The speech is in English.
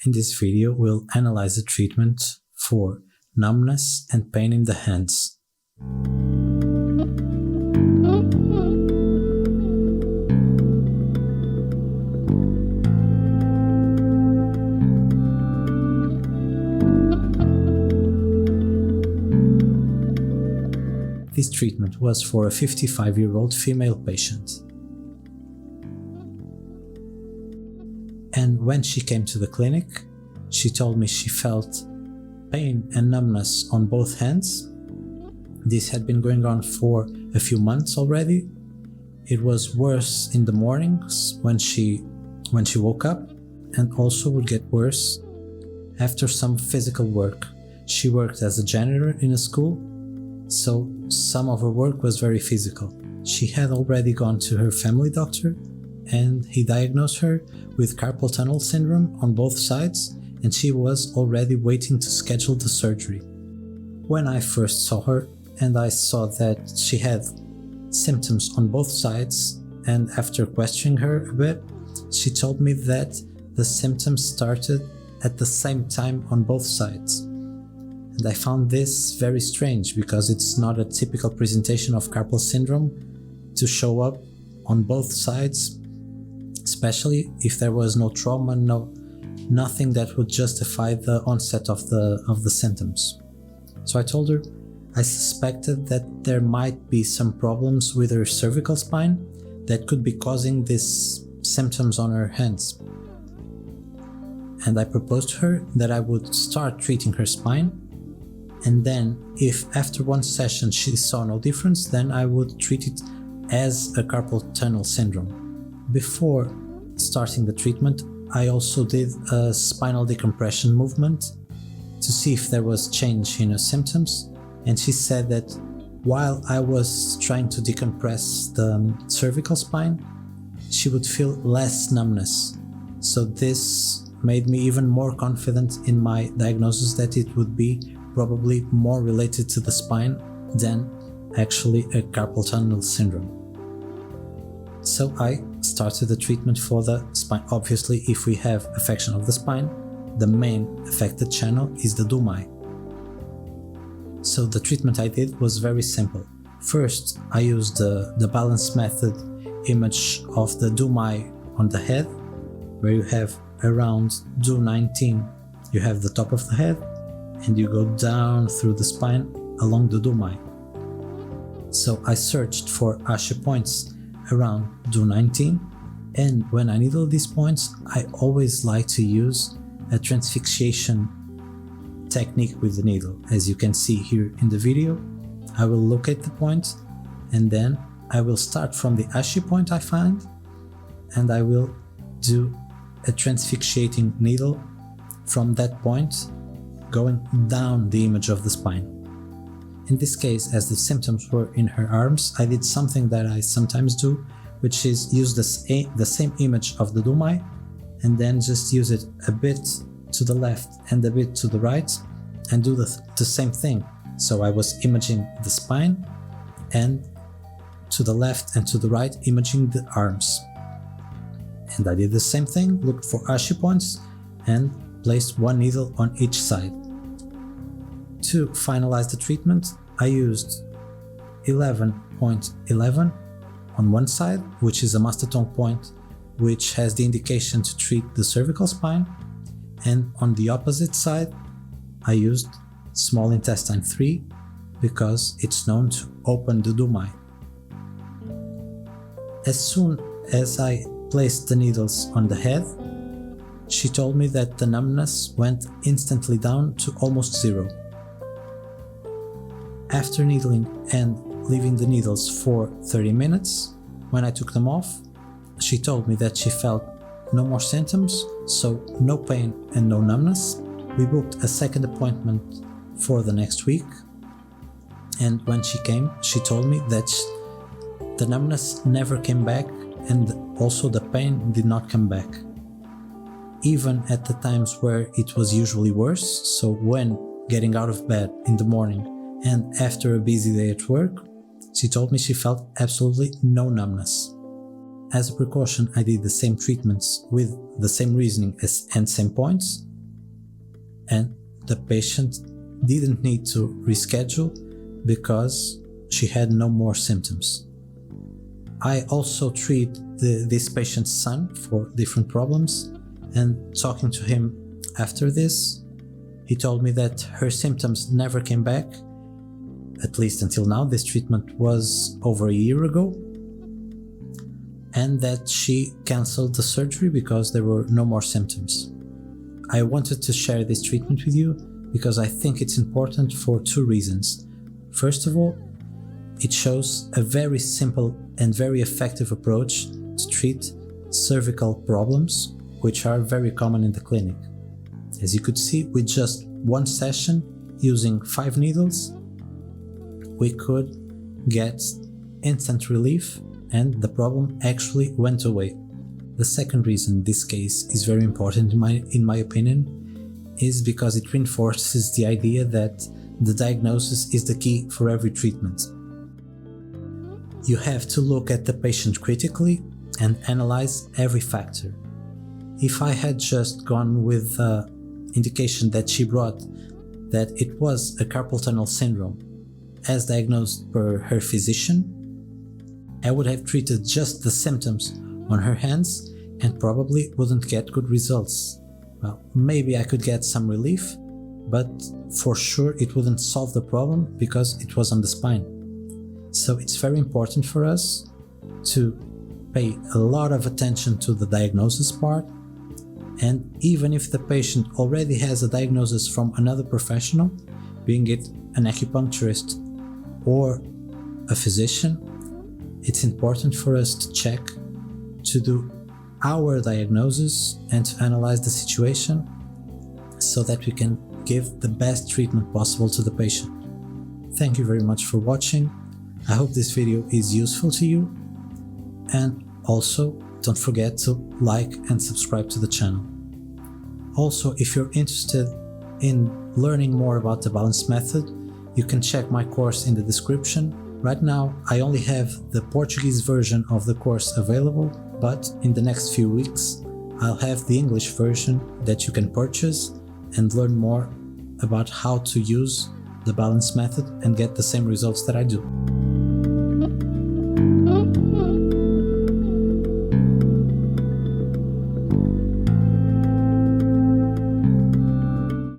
In this video, we'll analyze the treatment for numbness and pain in the hands. This treatment was for a 55-year-old female patient. And when she came to the clinic, she told me she felt pain and numbness on both hands. This had been going on for a few months already. It was worse in the mornings when she woke up, and also would get worse after some physical work. She worked as a janitor in a school, so some of her work was very physical. She had already gone to her family doctor, and he diagnosed her with carpal tunnel syndrome on both sides, and she was already waiting to schedule the surgery. When I first saw her and I saw that she had symptoms on both sides, and after questioning her a bit, she told me that the symptoms started at the same time on both sides. And I found this very strange because it's not a typical presentation of carpal syndrome to show up on both sides, especially if there was no trauma, nothing that would justify the onset of the symptoms. So I told her I suspected that there might be some problems with her cervical spine that could be causing these symptoms on her hands. And I proposed to her that I would start treating her spine, and then if after one session she saw no difference, then I would treat it as a carpal tunnel syndrome. Before starting the treatment, I also did a spinal decompression movement to see if there was change in her symptoms, and she said that while I was trying to decompress the cervical spine, she would feel less numbness. So this made me even more confident in my diagnosis that it would be probably more related to the spine than actually a carpal tunnel syndrome. So I started the treatment for the spine. Obviously, if we have affection of the spine, the main affected channel is the dumai. So the treatment I did was very simple. First, I used the balance method image of the dumai on the head, where you have around do19, you have the top of the head, and you go down through the spine along the dumai. So I searched for acupoints around do19, and when I needle these points, I always like to use a transfixiation technique with the needle. As you can see here in the video, I will locate the point, and then I will start from the acupoint I find, and I will do a transfixiating needle from that point, going down the image of the spine. In this case, as the symptoms were in her arms, I did something that I sometimes do, which is use the same image of the dumai and then just use it a bit to the left and a bit to the right and do the same thing. So I was imaging the spine, and to the left and to the right imaging the arms. And I did the same thing, looked for acupoints and placed one needle on each side. To finalize the treatment, I used 11.11 on one side, which is a Master Tung point, which has the indication to treat the cervical spine, and on the opposite side, I used small intestine 3 because it's known to open the dumai. As soon as I placed the needles on the head, she told me that the numbness went instantly down to almost zero. After needling and leaving the needles for 30 minutes, when I took them off, she told me that she felt no more symptoms, so no pain and no numbness. We booked a second appointment for the next week, and when she came, she told me that the numbness never came back, and also the pain did not come back. Even at the times where it was usually worse, so when getting out of bed in the morning and after a busy day at work, she told me she felt absolutely no numbness. As a precaution, I did the same treatments with the same reasoning and same points, and the patient didn't need to reschedule because she had no more symptoms. I also treat this patient's son for different problems, and talking to him after this, he told me that her symptoms never came back, at least until now. This treatment was over a year ago, and that she cancelled the surgery because there were no more symptoms. I wanted to share this treatment with you because I think it's important for two reasons. First of all, it shows a very simple and very effective approach to treat cervical problems, which are very common in the clinic. As you could see, with just one session using 5 needles, we could get instant relief and the problem actually went away. The second reason this case is very important in my opinion is because it reinforces the idea that the diagnosis is the key for every treatment. You have to look at the patient critically and analyze every factor. If I had just gone with the indication that she brought that it was a carpal tunnel syndrome as diagnosed per her physician, I would have treated just the symptoms on her hands and probably wouldn't get good results. Well, maybe I could get some relief, but for sure it wouldn't solve the problem because it was on the spine. So it's very important for us to pay a lot of attention to the diagnosis part, and even if the patient already has a diagnosis from another professional, being it an acupuncturist or a physician, it's important for us to check, to do our diagnosis and to analyze the situation so that we can give the best treatment possible to the patient. Thank you very much for watching. I hope this video is useful to you, and also don't forget to like and subscribe to the channel. Also, if you're interested in learning more about the balance method, you can check my course in the description. Right now, I only have the Portuguese version of the course available, but in the next few weeks, I'll have the English version that you can purchase and learn more about how to use the balance method and get the same results that I do.